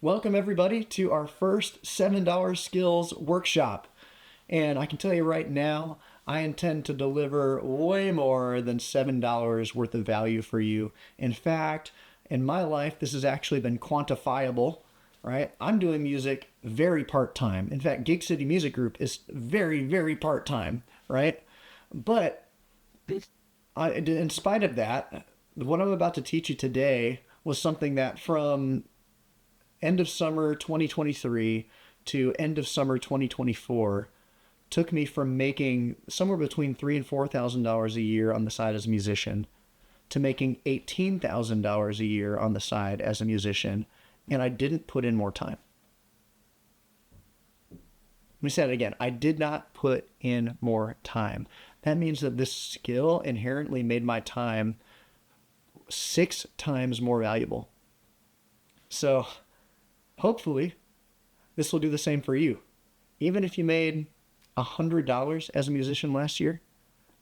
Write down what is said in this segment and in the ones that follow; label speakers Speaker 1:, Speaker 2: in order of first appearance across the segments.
Speaker 1: Welcome, everybody, to our first $7 skills workshop. And I can tell you right now, I intend to deliver way more than $7 worth of value for you. In fact, in my life, this has actually been quantifiable, right? I'm doing music very part time. In fact, Gig City Music Group is very, very part time, right? But in spite of that, what I'm about to teach you today was something that from end of summer 2023 to end of summer 2024 took me from making somewhere between $3,000 and $4,000 a year on the side as a musician to making $18,000 a year on the side as a musician, and I didn't put in more time. Let me say it again. I did not put in more time. That means that this skill inherently made my time 6 times more valuable. So hopefully, this will do the same for you. Even if you made $100 as a musician last year,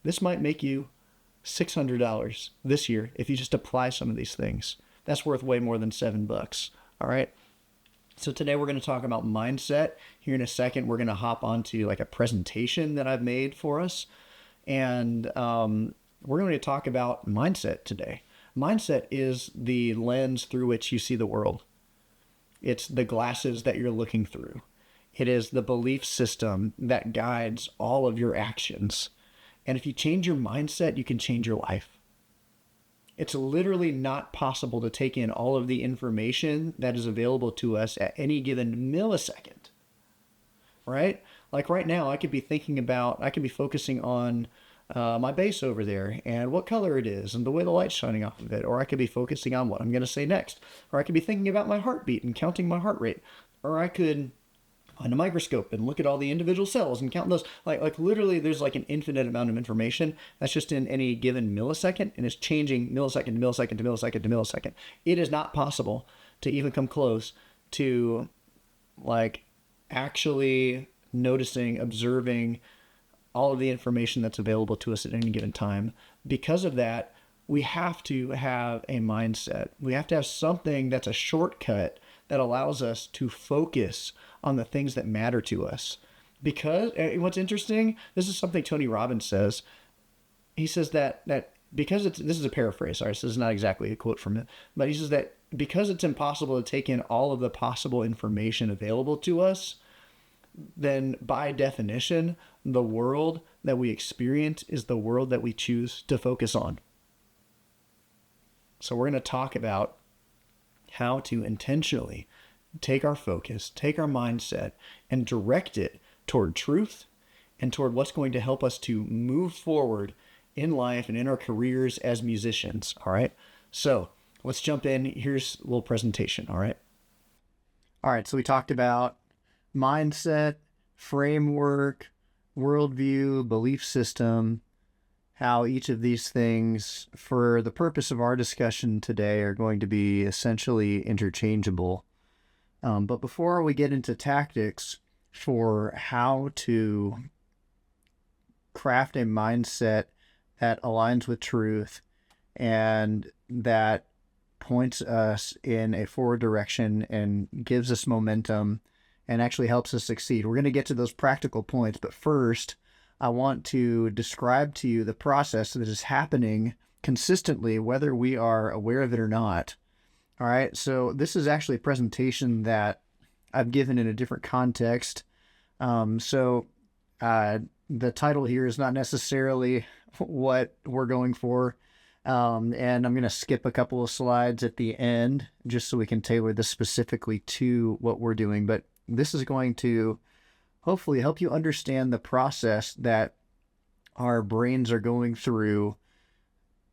Speaker 1: this might make you $600 this year if you just apply some of these things. That's worth way more than $7. All right. So today we're going to talk about mindset. Here in a second, we're going to hop onto like a presentation that I've made for us. And we're going to talk about mindset today. Mindset is the lens through which you see the world. It's the glasses that you're looking through. It is the belief system that guides all of your actions. And if you change your mindset, you can change your life. It's literally not possible to take in all of the information that is available to us at any given millisecond, right? Like right now, I could be focusing on my bass over there and what color it is and the way the light's shining off of it. Or I could be focusing on what I'm going to say next. Or I could be thinking about my heartbeat and counting my heart rate. Or I could find a microscope and look at all the individual cells and count those. Like literally there's like an infinite amount of information that's just in any given millisecond, and it's changing millisecond to millisecond to millisecond to millisecond. It is not possible to even come close to like actually noticing, observing all of the information that's available to us at any given time. Because of that, we have to have a mindset. We have to have something that's a shortcut that allows us to focus on the things that matter to us. Because what's interesting, this is something Tony Robbins says. He says that because this is a paraphrase, sorry, so this is not exactly a quote from it, but he says that because it's impossible to take in all of the possible information available to us, then by definition, the world that we experience is the world that we choose to focus on. So we're going to talk about how to intentionally take our focus, take our mindset, and direct it toward truth and toward what's going to help us to move forward in life and in our careers as musicians. All right. So let's jump in. Here's a little presentation. All right. All right. So we talked about mindset, framework, worldview, belief system, how each of these things, for the purpose of our discussion today, are going to be essentially interchangeable. But before we get into tactics for how to craft a mindset that aligns with truth and that points us in a forward direction and gives us momentum and actually helps us succeed, we're going to get to those practical points. But first, I want to describe to you the process that is happening consistently, whether we are aware of it or not. All right, so this is actually a presentation that I've given in a different context. The title here is not necessarily what we're going for. And I'm going to skip a couple of slides at the end just so we can tailor this specifically to what we're doing. But this is going to hopefully help you understand the process that our brains are going through,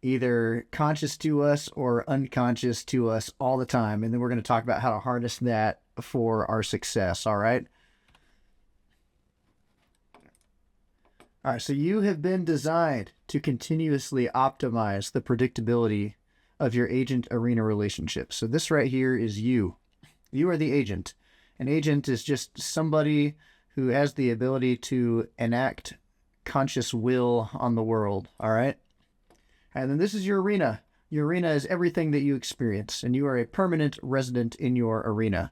Speaker 1: either conscious to us or unconscious to us all the time. And then we're going to talk about how to harness that for our success. All right. All right. So you have been designed to continuously optimize the predictability of your agent arena relationship. So this right here is you. You are the agent. An agent is just somebody who has the ability to enact conscious will on the world. All right. And then this is your arena. Your arena is everything that you experience, and you are a permanent resident in your arena.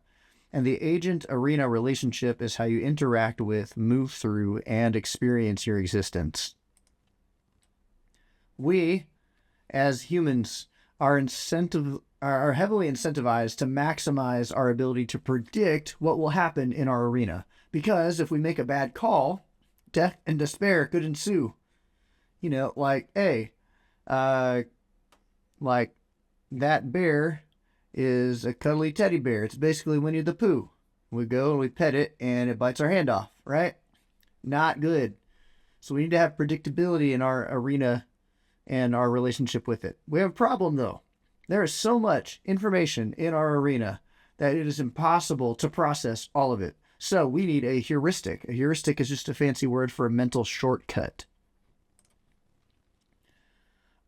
Speaker 1: And the agent-arena relationship is how you interact with, move through, and experience your existence. We, as humans, are heavily incentivized to maximize our ability to predict what will happen in our arena. Because if we make a bad call, death and despair could ensue. You know, like, hey, like that bear is a cuddly teddy bear. It's basically Winnie the Pooh. We go and we pet it and it bites our hand off, right? Not good. So we need to have predictability in our arena and our relationship with it. We have a problem though. There is so much information in our arena that it is impossible to process all of it. So we need a heuristic. A heuristic is just a fancy word for a mental shortcut.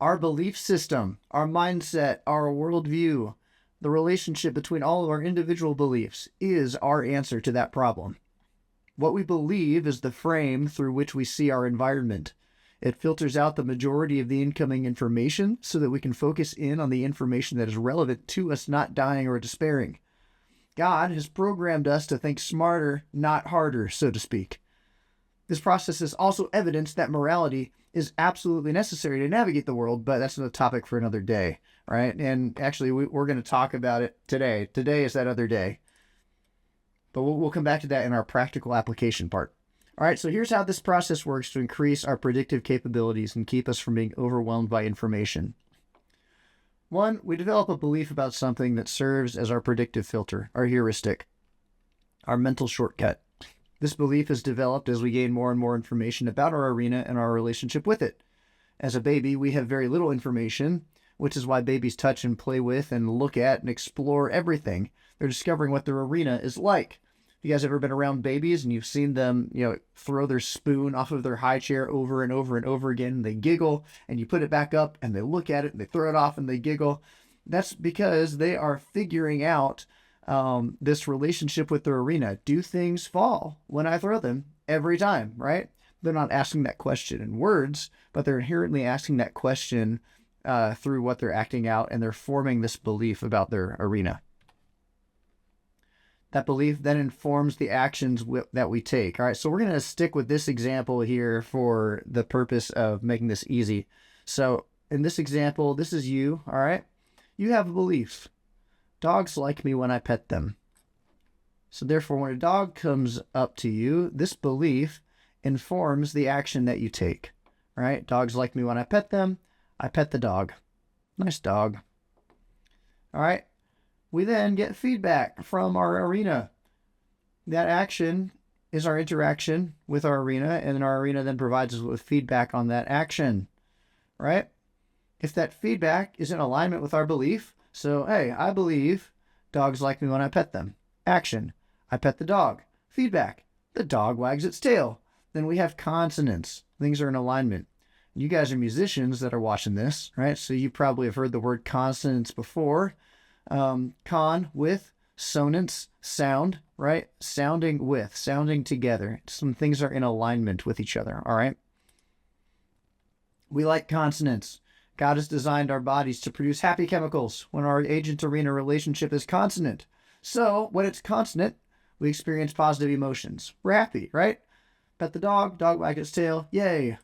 Speaker 1: Our belief system, our mindset, our worldview, the relationship between all of our individual beliefs is our answer to that problem. What we believe is the frame through which we see our environment. It filters out the majority of the incoming information so that we can focus in on the information that is relevant to us not dying or despairing. God has programmed us to think smarter, not harder, so to speak. This process is also evidence that morality is absolutely necessary to navigate the world, but that's a topic for another day, right? And actually, we're going to talk about it today. Today is that other day. But we'll come back to that in our practical application part. All right, so here's how this process works to increase our predictive capabilities and keep us from being overwhelmed by information. 1, we develop a belief about something that serves as our predictive filter, our heuristic, our mental shortcut. This belief is developed as we gain more and more information about our arena and our relationship with it. As a baby, we have very little information, which is why babies touch and play with and look at and explore everything. They're discovering what their arena is like. You guys ever been around babies and you've seen them, throw their spoon off of their high chair over and over and over again, and they giggle, and you put it back up and they look at it and they throw it off and they giggle? That's because they are figuring out this relationship with their arena. Do things fall when I throw them? Every time, right? They're not asking that question in words, but they're inherently asking that question through what they're acting out, and they're forming this belief about their arena. That belief then informs the actions that we take. All right, so we're going to stick with this example here for the purpose of making this easy. So in this example, this is you, all right? You have a belief. Dogs like me when I pet them. So therefore, when a dog comes up to you, this belief informs the action that you take. All right, dogs like me when I pet them. I pet the dog. Nice dog. All right. We then get feedback from our arena. That action is our interaction with our arena, and then our arena then provides us with feedback on that action, right? If that feedback is in alignment with our belief, so, hey, I believe dogs like me when I pet them. Action, I pet the dog. Feedback, the dog wags its tail. Then we have consonance. Things are in alignment. You guys are musicians that are watching this, right? So you probably have heard the word consonance before. Con, with, sonance, sound, right? Sounding with, sounding together. Some things are in alignment with each other, all right? We like consonance. God has designed our bodies to produce happy chemicals when our agent-arena relationship is consonant. So when it's consonant, we experience positive emotions. We're happy, right? Pet the dog, dog wag its tail, yay.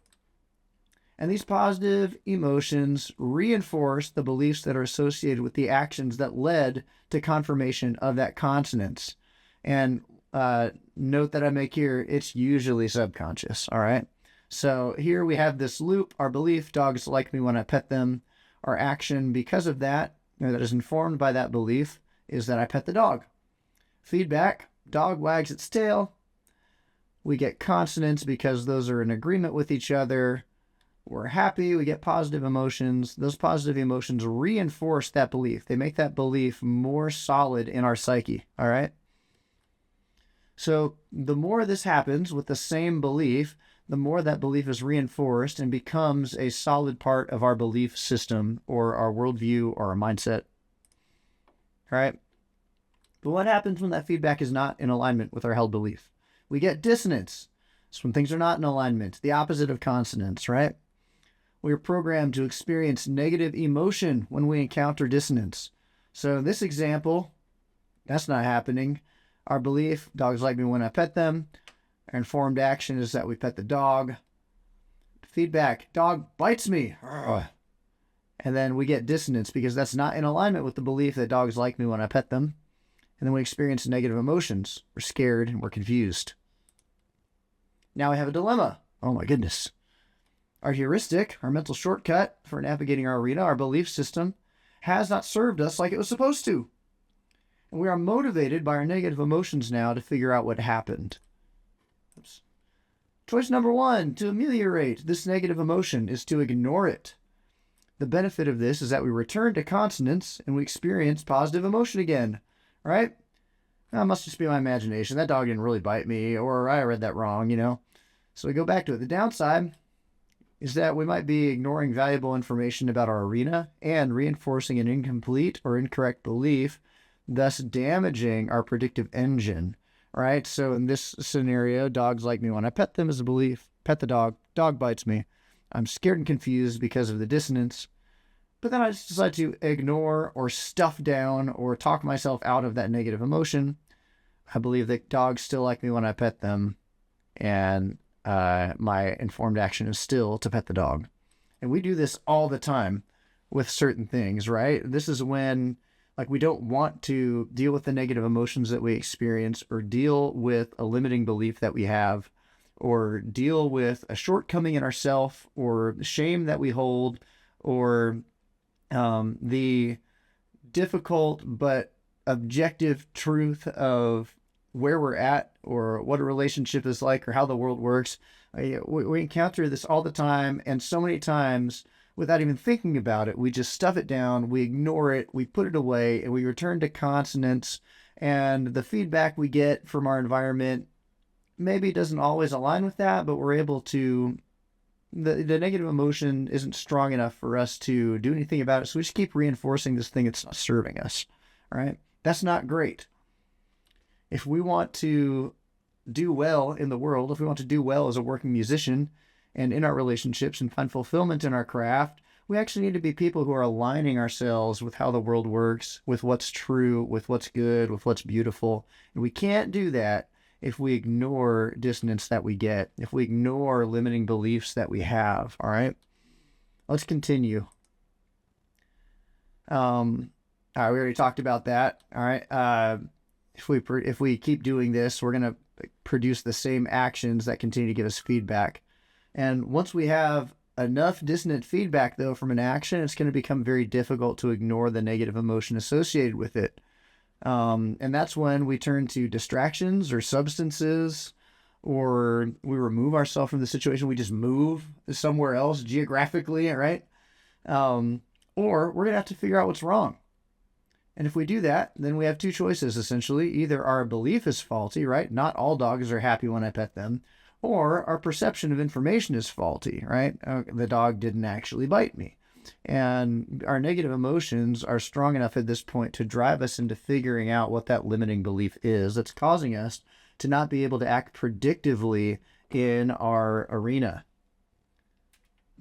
Speaker 1: And these positive emotions reinforce the beliefs that are associated with the actions that led to confirmation of that consonance. And note that I make here, it's usually subconscious, all right? So here we have this loop, our belief, dogs like me when I pet them. Our action, because of that, that is informed by that belief, is that I pet the dog. Feedback, dog wags its tail. We get consonance because those are in agreement with each other. We're happy, we get positive emotions. Those positive emotions reinforce that belief. They make that belief more solid in our psyche, all right? So the more this happens with the same belief, the more that belief is reinforced and becomes a solid part of our belief system or our worldview or our mindset, all right? But what happens when that feedback is not in alignment with our held belief? We get dissonance. It's when things are not in alignment, the opposite of consonance, right? We are programmed to experience negative emotion when we encounter dissonance. So in this example, that's not happening. Our belief, dogs like me when I pet them. Our informed action is that we pet the dog. Feedback, dog bites me. And then we get dissonance because that's not in alignment with the belief that dogs like me when I pet them. And then we experience negative emotions. We're scared and we're confused. Now we have a dilemma. Oh my goodness. Our heuristic, our mental shortcut for navigating our arena, our belief system, has not served us like it was supposed to. And we are motivated by our negative emotions now to figure out what happened. Oops. Choice number 1, to ameliorate this negative emotion, is to ignore it. The benefit of this is that we return to consonance and we experience positive emotion again, right? That must just be my imagination. That dog didn't really bite me, or I read that wrong, you know? So we go back to it. The downside is that we might be ignoring valuable information about our arena and reinforcing an incomplete or incorrect belief, thus damaging our predictive engine, right? So in this scenario, dogs like me when I pet them is a belief. Pet the dog, dog bites me. I'm scared and confused because of the dissonance. But then I just decide to ignore or stuff down or talk myself out of that negative emotion. I believe that dogs still like me when I pet them, and my informed action is still to pet the dog. And we do this all the time with certain things, right? This is when, like, we don't want to deal with the negative emotions that we experience, or deal with a limiting belief that we have, or deal with a shortcoming in ourself, or shame that we hold, or the difficult but objective truth of where we're at, or what a relationship is like, or how the world works. We encounter this all the time, and so many times, without even thinking about it, we just stuff it down, we ignore it, we put it away, and we return to consonance. And the feedback we get from our environment maybe doesn't always align with that, but we're able to, the negative emotion isn't strong enough for us to do anything about it. So we just keep reinforcing this thing that's not serving us. All right. That's not great. If we want to do well in the world, if we want to do well as a working musician and in our relationships and find fulfillment in our craft, we actually need to be people who are aligning ourselves with how the world works, with what's true, with what's good, with what's beautiful. And we can't do that if we ignore dissonance that we get, if we ignore limiting beliefs that we have. All right, let's continue. All right, we already talked about that. All right, if we keep doing this, we're gonna produce the same actions that continue to give us feedback. And once we have enough dissonant feedback, though, from an action, it's going to become very difficult to ignore the negative emotion associated with it. And that's when we turn to distractions or substances, or we remove ourselves from the situation. We just move somewhere else geographically, right? Or we're going to have to figure out what's wrong. And if we do that, then we have two choices, essentially. Either our belief is faulty, right? Not all dogs are happy when I pet them. Or our perception of information is faulty, right? The dog didn't actually bite me. And our negative emotions are strong enough at this point to drive us into figuring out what that limiting belief is that's causing us to not be able to act predictively in our arena.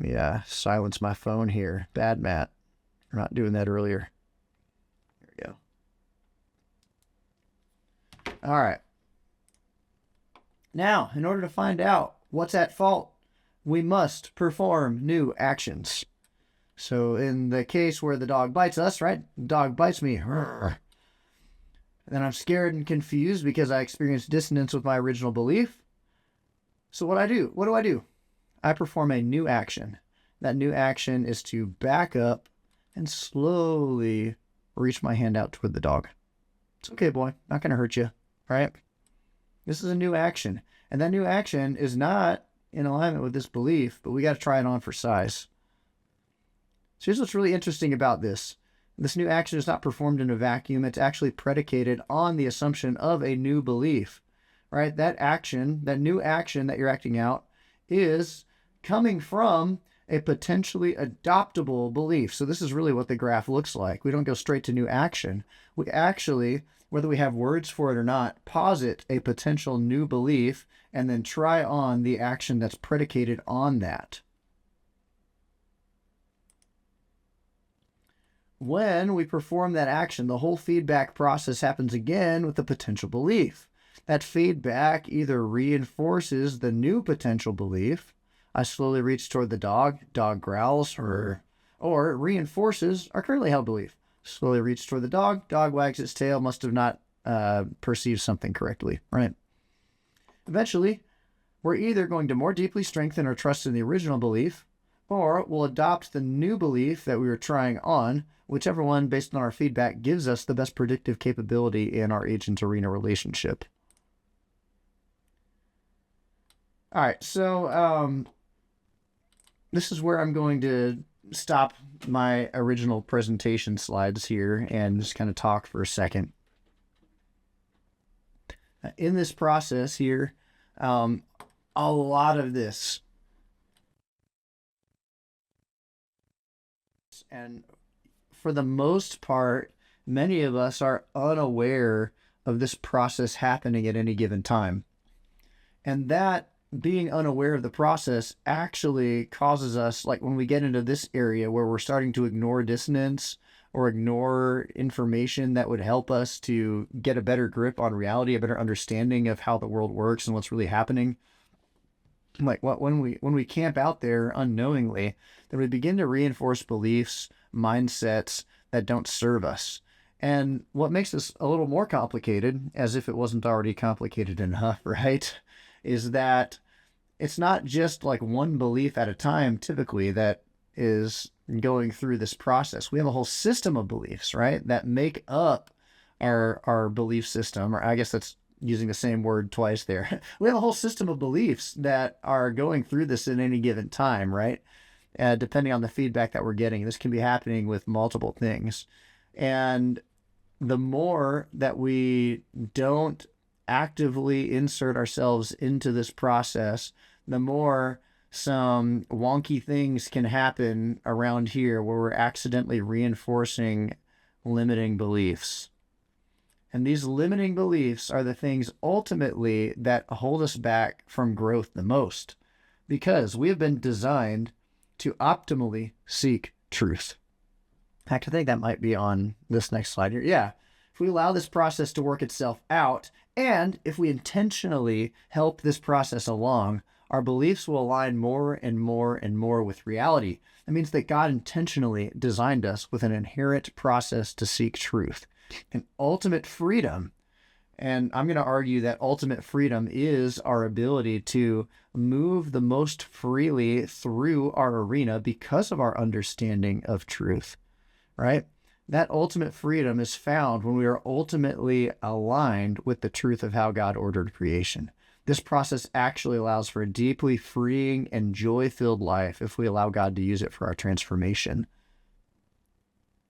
Speaker 1: Yeah, silence my phone here. Bad, Matt. We're not doing that earlier. There we go. All right. Now, in order to find out what's at fault, we must perform new actions. So in the case where the dog bites us, right? The dog bites me. Then I'm scared and confused because I experienced dissonance with my original belief. So what do I do? I perform a new action. That new action is to back up and slowly reach my hand out toward the dog. It's okay, boy. Not going to hurt you, right? This is a new action. And that new action is not in alignment with this belief, but we got to try it on for size. So here's what's really interesting about this. This new action is not performed in a vacuum. It's actually predicated on the assumption of a new belief, right? That action, that new action that you're acting out, is coming from a potentially adoptable belief. So this is really what the graph looks like. We don't go straight to new action. We actually, whether we have words for it or not, posit a potential new belief and then try on the action that's predicated on that.
Speaker 2: When we perform that action, the whole feedback process happens again with the potential belief. That feedback either reinforces the new potential belief, I slowly reach toward the dog, dog growls, or it reinforces our currently held belief. Slowly reach toward the dog, dog wags its tail, must have not perceived something correctly, right? Eventually, we're either going to more deeply strengthen our trust in the original belief, or we'll adopt the new belief that we were trying on, whichever one, based on our feedback, gives us the best predictive capability in our agent arena relationship. All right, so this is where I'm going to stop my original presentation slides here and just kind of talk for a second. In this process here, a lot of this, and for the most part, many of us are unaware of this process happening at any given time. And that being unaware of the process actually causes us, like when we get into this area where we're starting to ignore dissonance or ignore information that would help us to get a better grip on reality, a better understanding of how the world works and what's really happening. Like when we camp out there unknowingly, then we begin to reinforce beliefs, mindsets that don't serve us. And what makes this a little more complicated, as if it wasn't already complicated enough, right, is that it's not just like one belief at a time, typically, that is going through this process. We have a whole system of beliefs, right, that make up our belief system, or I guess that's using the same word twice there. We have a whole system of beliefs that are going through this at any given time, right? Depending on the feedback that we're getting. This can be happening with multiple things. And the more that we don't actively insert ourselves into this process, the more some wonky things can happen around here where we're accidentally reinforcing limiting beliefs. And these limiting beliefs are the things ultimately that hold us back from growth the most, because we have been designed to optimally seek truth. I think that might be on this next slide here. Yeah. If we allow this process to work itself out, and if we intentionally help this process along, our beliefs will align more and more and more with reality. That means that God intentionally designed us with an inherent process to seek truth and ultimate freedom. And I'm going to argue that ultimate freedom is our ability to move the most freely through our arena because of our understanding of truth, right? That ultimate freedom is found when we are ultimately aligned with the truth of how God ordered creation. This process actually allows for a deeply freeing and joy-filled life if we allow God to use it for our transformation.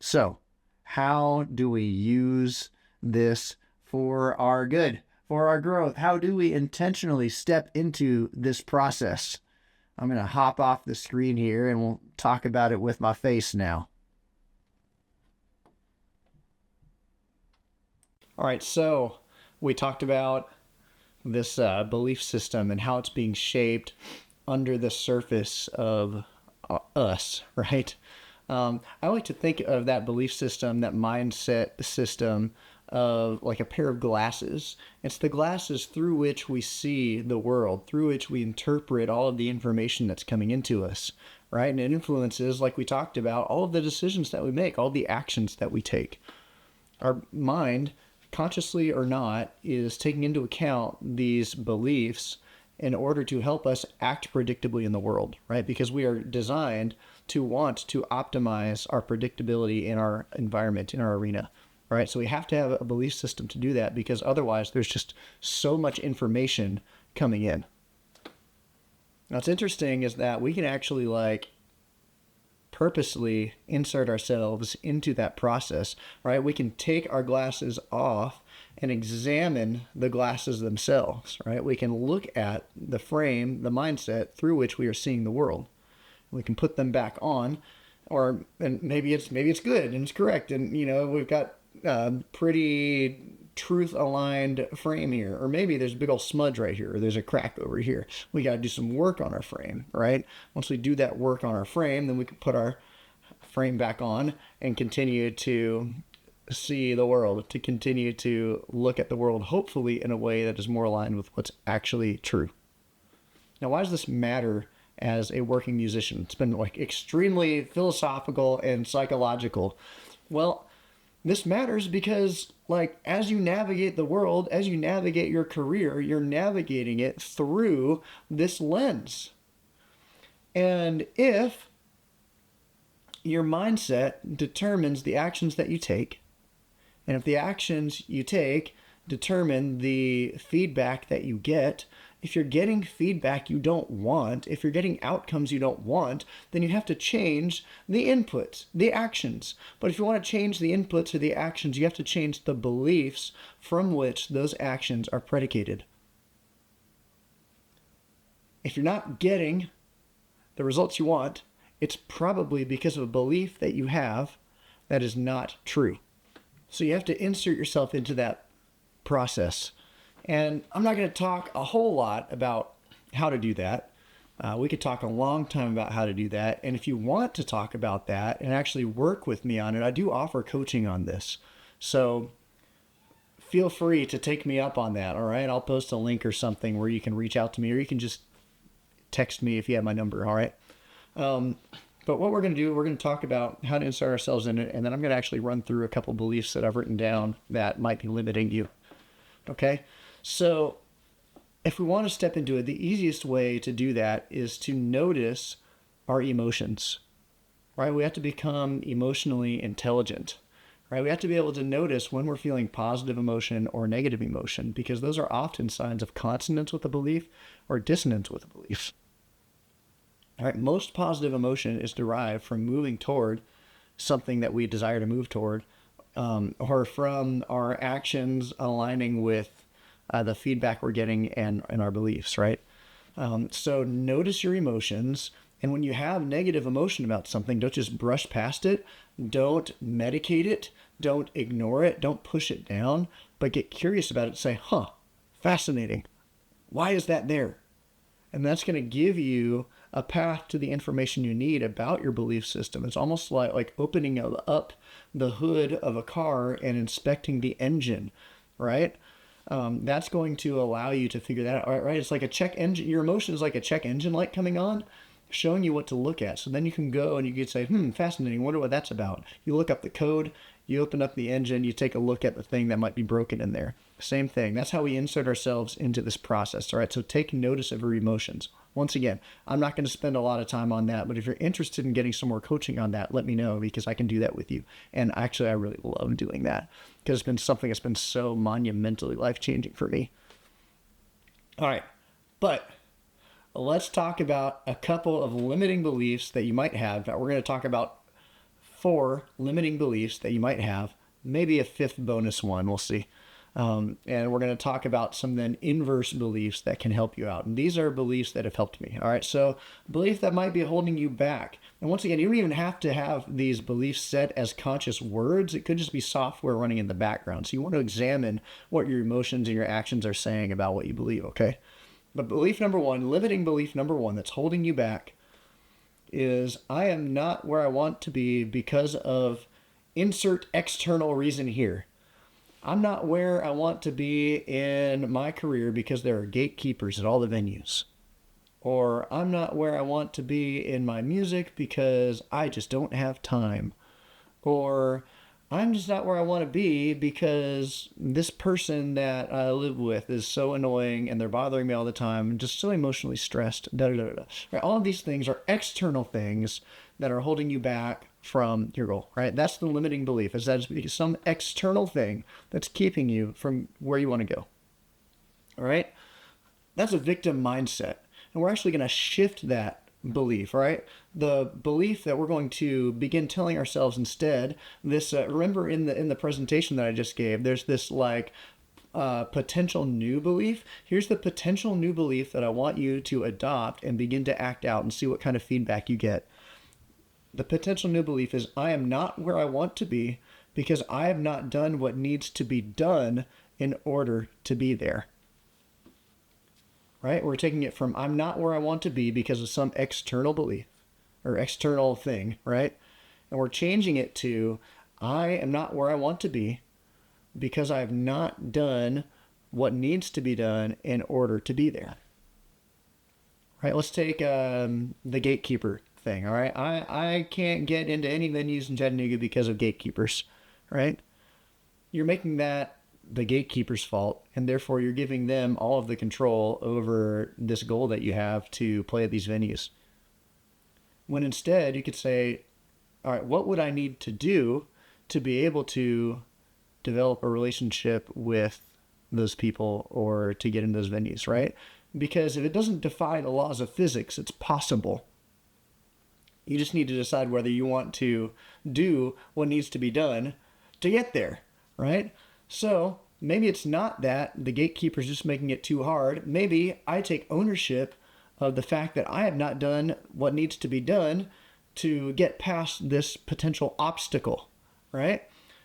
Speaker 2: So, how do we use this for our good, for our growth? How do we intentionally step into this process? I'm going to hop off the screen here and we'll talk about it with my face now.
Speaker 1: All right, so we talked about this belief system and how it's being shaped under the surface of us, right? I like to think of that belief system, that mindset system, of like a pair of glasses. It's the glasses through which we see the world, through which we interpret all of the information that's coming into us, right? And it influences, like we talked about, all of the decisions that we make, all the actions that we take. Our mind, consciously or not, is taking into account these beliefs in order to help us act predictably in the world, right? Because we are designed to want to optimize our predictability in our environment, in our arena, right? So we have to have a belief system to do that, because otherwise there's just so much information coming in. Now, what's interesting is that we can actually purposely insert ourselves into that process, right? We can take our glasses off and examine the glasses themselves, right? We can look at the frame, the mindset through which we are seeing the world. We can put them back on, and maybe it's good and it's correct, and we've got pretty truth-aligned frame here, or maybe there's a big old smudge right here, or there's a crack over here. We got to do some work on our frame, right? Once we do that work on our frame, then we can put our frame back on and continue to see the world, to continue to look at the world, hopefully in a way that is more aligned with what's actually true. Now, why does this matter as a working musician? It's been like extremely philosophical and psychological. Well, this matters because, like, as you navigate the world, as you navigate your career, you're navigating it through this lens. And if your mindset determines the actions that you take, and if the actions you take determine the feedback that you get, if you're getting feedback you don't want, if you're getting outcomes you don't want, then you have to change the inputs, the actions. But if you want to change the inputs or the actions, you have to change the beliefs from which those actions are predicated. If you're not getting the results you want, it's probably because of a belief that you have that is not true. So you have to insert yourself into that process. And I'm not going to talk a whole lot about how to do that. We could talk a long time about how to do that. And if you want to talk about that and actually work with me on it, I do offer coaching on this. So feel free to take me up on that, all right? I'll post a link or something where you can reach out to me, or you can just text me if you have my number, all right? But what we're going to do, we're going to talk about how to insert ourselves in it, and then I'm going to actually run through a couple beliefs that I've written down that might be limiting you. Okay? So if we want to step into it, the easiest way to do that is to notice our emotions, right? We have to become emotionally intelligent, right? We have to be able to notice when we're feeling positive emotion or negative emotion, because those are often signs of consonance with a belief or dissonance with a belief. All right, most positive emotion is derived from moving toward something that we desire to move toward, or from our actions aligning with the feedback we're getting and our beliefs, right? So notice your emotions. And when you have negative emotion about something, don't just brush past it. Don't medicate it. Don't ignore it. Don't push it down, but get curious about it. Say, fascinating. Why is that there? And that's going to give you a path to the information you need about your belief system. It's almost like opening up the hood of a car and inspecting the engine, right? That's going to allow you to figure that out, right? It's like a check engine. Your emotion is like a check engine light coming on, showing you what to look at. So then you can go and you can say, fascinating, wonder what that's about. You look up the code, you open up the engine, you take a look at the thing that might be broken in there. Same thing. That's how we insert ourselves into this process, all right? So take notice of your emotions. Once again, I'm not going to spend a lot of time on that, but if you're interested in getting some more coaching on that, let me know, because I can do that with you. And actually, I really love doing that because it's been something that's been so monumentally life-changing for me. All right, but let's talk about a couple of limiting beliefs that you might have. We're going to talk about 4 limiting beliefs that you might have, maybe a 5th bonus one, we'll see. And we're going to talk about some then inverse beliefs that can help you out. And these are beliefs that have helped me. All right. So belief that might be holding you back. And once again, you don't even have to have these beliefs set as conscious words. It could just be software running in the background. So you want to examine what your emotions and your actions are saying about what you believe. Okay. But belief number 1, limiting belief number 1 that's holding you back is, I am not where I want to be because of insert external reason here. I'm not where I want to be in my career because there are gatekeepers at all the venues. Or I'm not where I want to be in my music because I just don't have time. Or I'm just not where I want to be because this person that I live with is so annoying and they're bothering me all the time and just so emotionally stressed. Right? All of these things are external things that are holding you back from your goal, right? That's the limiting belief, is that it's some external thing that's keeping you from where you want to go. All right? That's a victim mindset. And we're actually going to shift that belief, right? The belief that we're going to begin telling ourselves instead, this, remember in the presentation that I just gave, there's this potential new belief. Here's the potential new belief that I want you to adopt and begin to act out and see what kind of feedback you get. The potential new belief is, I am not where I want to be because I have not done what needs to be done in order to be there. Right? We're taking it from, I'm not where I want to be because of some external belief or external thing, right? And we're changing it to, I am not where I want to be because I have not done what needs to be done in order to be there. Right? Let's take the gatekeeper thing. All right. I can't get into any venues in Chattanooga because of gatekeepers. Right? You're making that the gatekeeper's fault, and therefore you're giving them all of the control over this goal that you have to play at these venues. When instead you could say, all right, what would I need to do to be able to develop a relationship with those people or to get in those venues, right? Because if it doesn't defy the laws of physics, it's possible. You just need to decide whether you want to do what needs to be done to get there, right? So maybe it's not that the gatekeeper's just making it too hard. Maybe I take ownership of the fact that I have not done what needs to be done to get past this potential obstacle, right?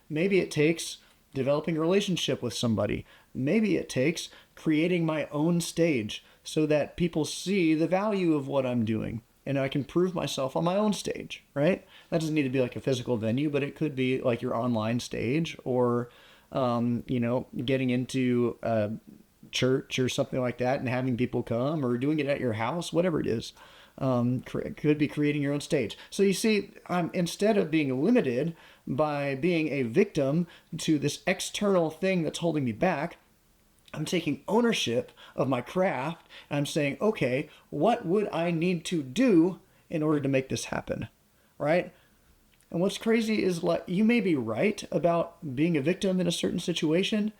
Speaker 1: Maybe it takes developing a relationship with somebody. Maybe it takes creating my own stage so that people see the value of what I'm doing and I can prove myself on my own stage, right? That doesn't need to be like a physical venue, but it could be like your online stage or, getting into a church or something like that and having people come or doing it at your house, whatever it is. Could be creating your own stage. So you see, instead of being limited by being a victim to this external thing that's holding me back, I'm taking ownership of my craft and I'm saying, okay, what would I need to do in order to make this happen, right? And what's crazy is like you may be right about being a victim in a certain situation,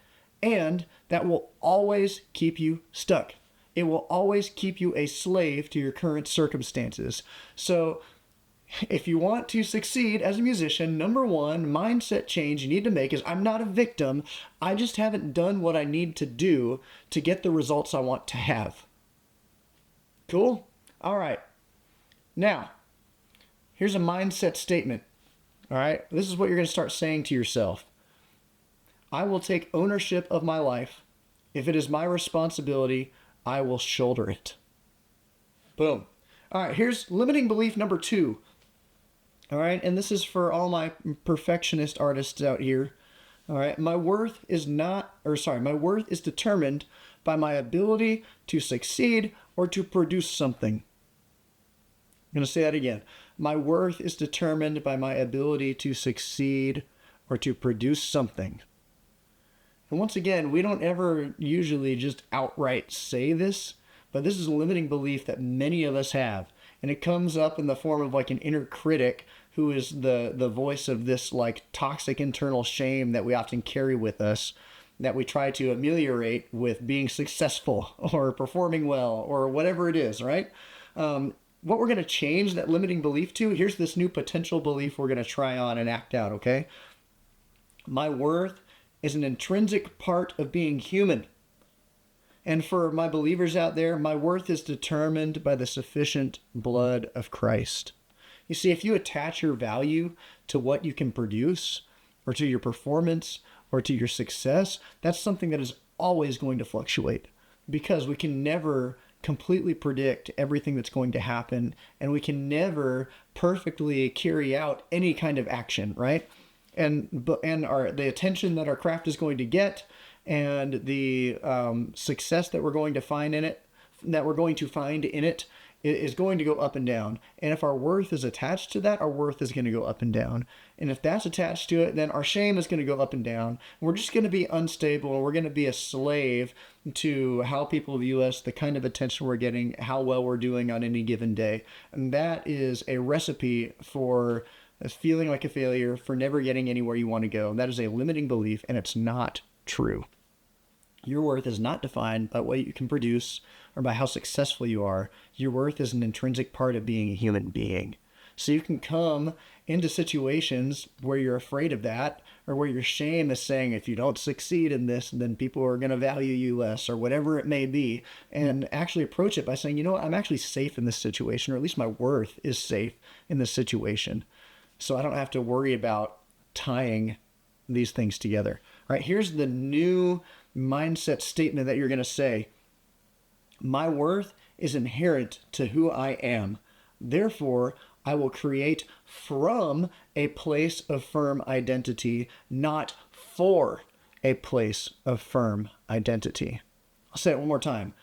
Speaker 1: and that will always keep you stuck. It will always keep you a slave to your current circumstances. So if you want to succeed as a musician, number one mindset change you need to make is I'm not a victim. I just haven't done what I need to do to get the results I want to have. Cool? All right. Now, here's a mindset statement. All right. This is what you're going to start saying to yourself. I will take ownership of my life. If it is my responsibility, I will shoulder it. Boom. All right, here's limiting belief number 2. All right, and this is for all my perfectionist artists out here. All right, my worth is determined by my ability to succeed or to produce something. I'm going to say that again. My worth is determined by my ability to succeed or to produce something. And once again, we don't ever usually just outright say this, but this is a limiting belief that many of us have. And it comes up in the form of like an inner critic who is the voice of this like toxic internal shame that we often carry with us, that we try to ameliorate with being successful or performing well or whatever it is, right? What we're going to change that limiting belief to, here's this new potential belief we're going to try on and act out, okay? My worth is an intrinsic part of being human. And for my believers out there, my worth is determined by the sufficient blood of Christ. You see, if you attach your value to what you can produce, or to your performance, or to your success, that's something that is always going to fluctuate, because we can never completely predict everything that's going to happen, and we can never perfectly carry out any kind of action, right? And the attention that our craft is going to get, and the success that we're going to find in it, is going to go up and down. And if our worth is attached to that, our worth is going to go up and down. And if that's attached to it, then our shame is going to go up and down. We're just going to be unstable, and we're going to be a slave to how people view us, the kind of attention we're getting, how well we're doing on any given day. And that is a recipe for feeling like a failure, for never getting anywhere you want to go. That is a limiting belief, and it's not true. Your worth is not defined by what you can produce or by how successful you are. Your worth is an intrinsic part of being a human being. So you can come into situations where you're afraid of that, or where your shame is saying, if you don't succeed in this, then people are going to value you less, or whatever it may be, and actually approach it by saying, you know what, I'm actually safe in this situation, or at least my worth is safe in this situation. So I don't have to worry about tying these things together. All right, here's the new mindset statement that you're going to say. My worth is inherent to who I am. Therefore, I will create from a place of firm identity, not for a place of firm identity. I'll say it one more time.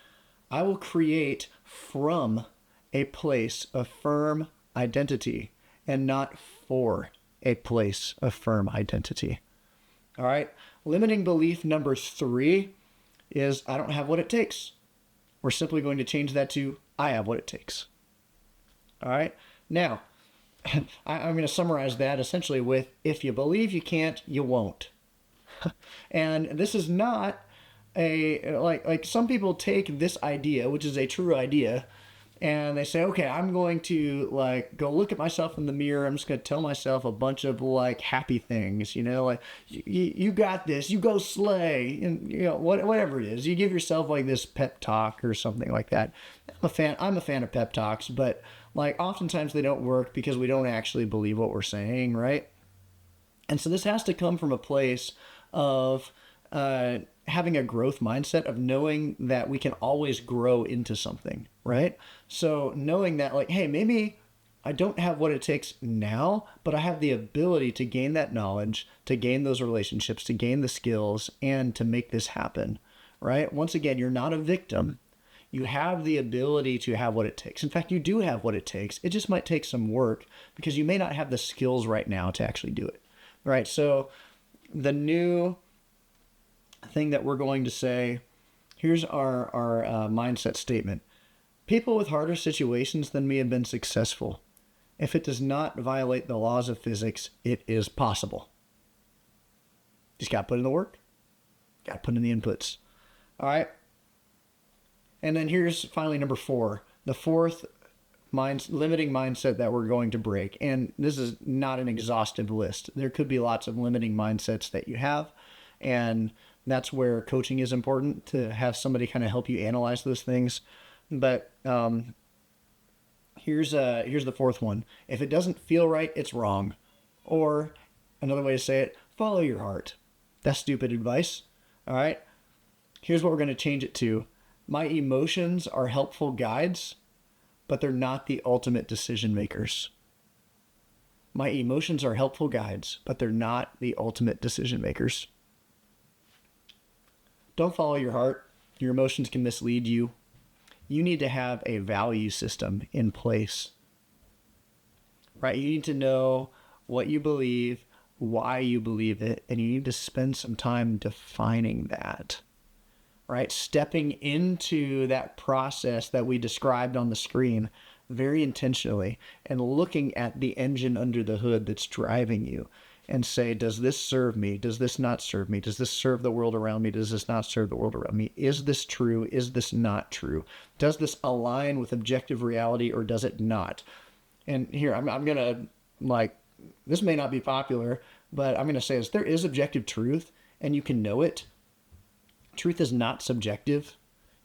Speaker 1: I will create from a place of firm identity and not for a place of firm identity. All right. Limiting belief number 3 is I don't have what it takes. We're simply going to change that to I have what it takes. All right. Now, I'm going to summarize that essentially with if you believe you can't, you won't. And this is not a like some people take this idea, which is a true idea, and they say, okay, I'm going to like go look at myself in the mirror. I'm just going to tell myself a bunch of like happy things, like you got this, you go slay, and whatever it is. You give yourself like this pep talk or something like that. I'm a fan of pep talks, but like oftentimes they don't work because we don't actually believe what we're saying, right? And so this has to come from a place of having a growth mindset, of knowing that we can always grow into something, right? So knowing that like, hey, maybe I don't have what it takes now, but I have the ability to gain that knowledge, to gain those relationships, to gain the skills, and to make this happen, right? Once again, you're not a victim. You have the ability to have what it takes. In fact, you do have what it takes. It just might take some work because you may not have the skills right now to actually do it, right? So the new thing that we're going to say, here's our mindset statement. People with harder situations than me have been successful. If it does not violate the laws of physics, it is possible. Just got to put in the work. Got to put in the inputs. All right. And then here's finally number 4, the fourth limiting mindset that we're going to break. And this is not an exhaustive list. There could be lots of limiting mindsets that you have. And that's where coaching is important, to have somebody kind of help you analyze those things. But here's the fourth one. If it doesn't feel right, it's wrong. Or another way to say it, follow your heart. That's stupid advice. All right. Here's what we're going to change it to. My emotions are helpful guides, but they're not the ultimate decision makers. My emotions are helpful guides, but they're not the ultimate decision makers. Don't follow your heart. Your emotions can mislead you. You need to have a value system in place, right? You need to know what you believe, why you believe it, and you need to spend some time defining that, right? Stepping into that process that we described on the screen very intentionally and looking at the engine under the hood that's driving you and say, does this serve me? Does this not serve me? Does this serve the world around me? Does this not serve the world around me? Is this true? Is this not true? Does this align with objective reality or does it not? And here, I'm going to, like, this may not be popular, but I'm going to say this. There is objective truth and you can know it. Truth is not subjective.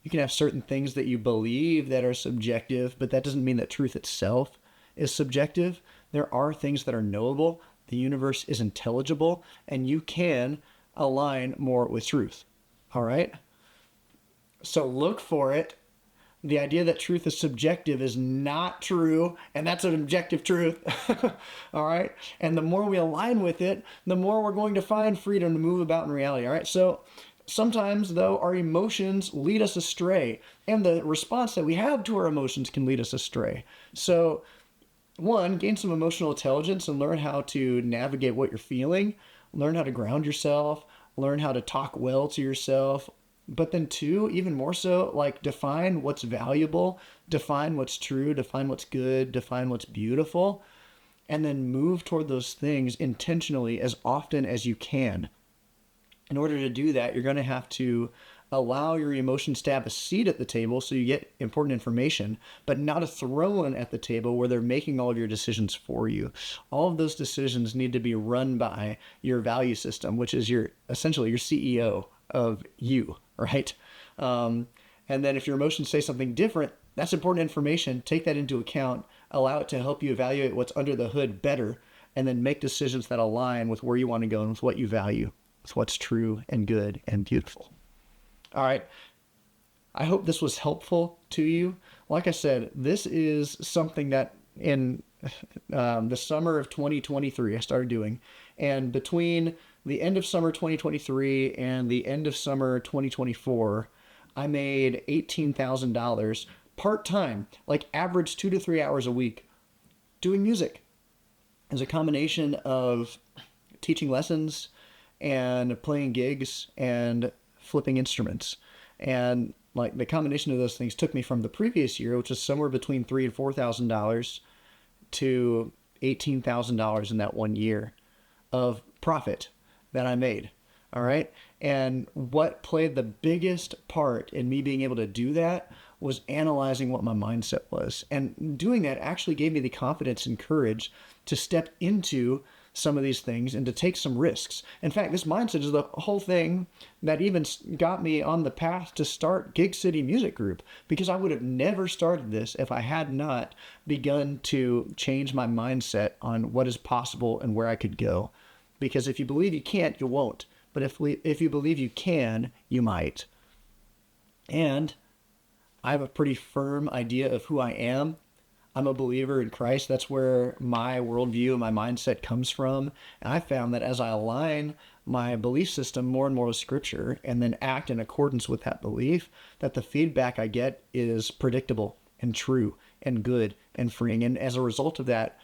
Speaker 1: You can have certain things that you believe that are subjective, but that doesn't mean that truth itself is subjective. There are things that are knowable. The universe is intelligible, and you can align more with truth. All right? So look for it. The idea that truth is subjective is not true, and that's an objective truth. All right? And the more we align with it, the more we're going to find freedom to move about in reality. All right? So sometimes, though, our emotions lead us astray, and the response that we have to our emotions can lead us astray. So, one, gain some emotional intelligence and learn how to navigate what you're feeling, learn how to ground yourself, learn how to talk well to yourself. But then 2, even more so, like define what's valuable, define what's true, define what's good, define what's beautiful, and then move toward those things intentionally as often as you can. In order to do that, you're going to have to allow your emotions to have a seat at the table so you get important information, but not a throne at the table where they're making all of your decisions for you. All of those decisions need to be run by your value system, which is essentially your CEO of you, right? And then if your emotions say something different, that's important information. Take that into account, allow it to help you evaluate what's under the hood better, and then make decisions that align with where you want to go and with what you value. It's what's true and good and beautiful. All right. I hope this was helpful to you. Like I said, this is something that in the summer of 2023, I started doing. And between the end of summer 2023 and the end of summer 2024, I made $18,000 part time, like average 2 to 3 hours a week doing music. As a combination of teaching lessons and playing gigs and flipping instruments. And like the combination of those things took me from the previous year, which was somewhere between $3,000 and $4,000, to $18,000 in that 1 year of profit that I made. All right. And what played the biggest part in me being able to do that was analyzing what my mindset was. And doing that actually gave me the confidence and courage to step into some of these things and to take some risks. In fact, this mindset is the whole thing that even got me on the path to start Gig City Music Group, because I would have never started this if I had not begun to change my mindset on what is possible and where I could go. Because if you believe you can't, you won't. But if you believe you can, you might. And I have a pretty firm idea of who I am. I'm a believer in Christ. That's where my worldview and my mindset comes from. And I found that as I align my belief system more and more with Scripture and then act in accordance with that belief, that the feedback I get is predictable and true and good and freeing. And as a result of that,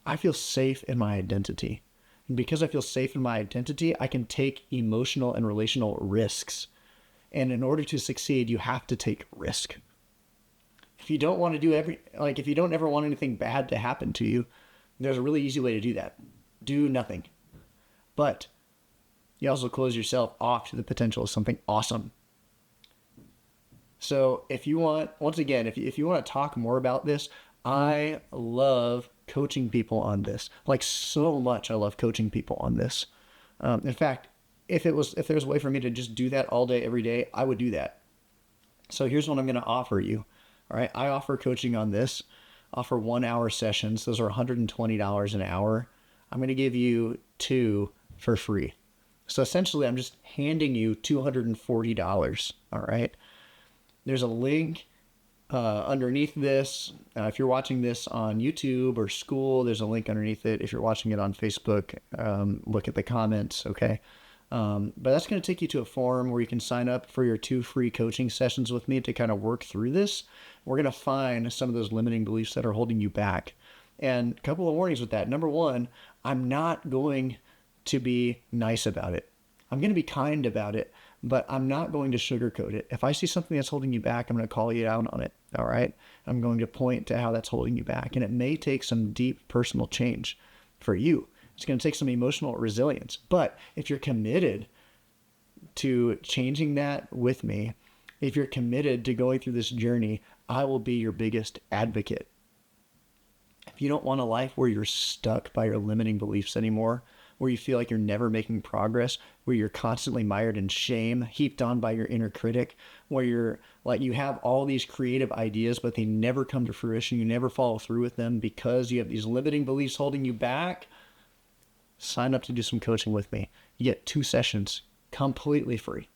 Speaker 1: I feel safe in my identity. And because I feel safe in my identity, I can take emotional and relational risks. And in order to succeed, you have to take risk. If you don't want to do if you don't ever want anything bad to happen to you, there's a really easy way to do that. Do nothing. But you also close yourself off to the potential of something awesome. So if you want, once again, if you want to talk more about this, I love coaching people on this. Like so much, I love coaching people on this. In fact, if there's a way for me to just do that all day, every day, I would do that. So here's what I'm going to offer you. All right, I offer coaching on this. Offer 1 hour sessions. Those are $120 an hour. I'm going to give you 2 for free. So essentially, I'm just handing you $240. All right. There's a link underneath this. If you're watching this on YouTube or School, there's a link underneath it. If you're watching it on Facebook, look at the comments. Okay. But that's going to take you to a form where you can sign up for your 2 free coaching sessions with me to kind of work through this. We're going to find some of those limiting beliefs that are holding you back. And a couple of warnings with that. Number one, I'm not going to be nice about it. I'm going to be kind about it, but I'm not going to sugarcoat it. If I see something that's holding you back, I'm going to call you out on it. All right. I'm going to point to how that's holding you back. And it may take some deep personal change for you. It's going to take some emotional resilience. But if you're committed to changing that with me, if you're committed to going through this journey, I will be your biggest advocate. If you don't want a life where you're stuck by your limiting beliefs anymore, where you feel like you're never making progress, where you're constantly mired in shame, heaped on by your inner critic, where you're like you have all these creative ideas, but they never come to fruition, you never follow through with them because you have these limiting beliefs holding you back, sign up to do some coaching with me. You get 2 sessions completely free.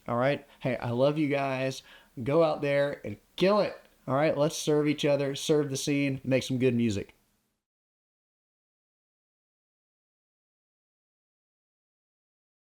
Speaker 1: All right. Hey, I love you guys. Go out there and kill it. All right. Let's serve each other, serve the scene, make some good music.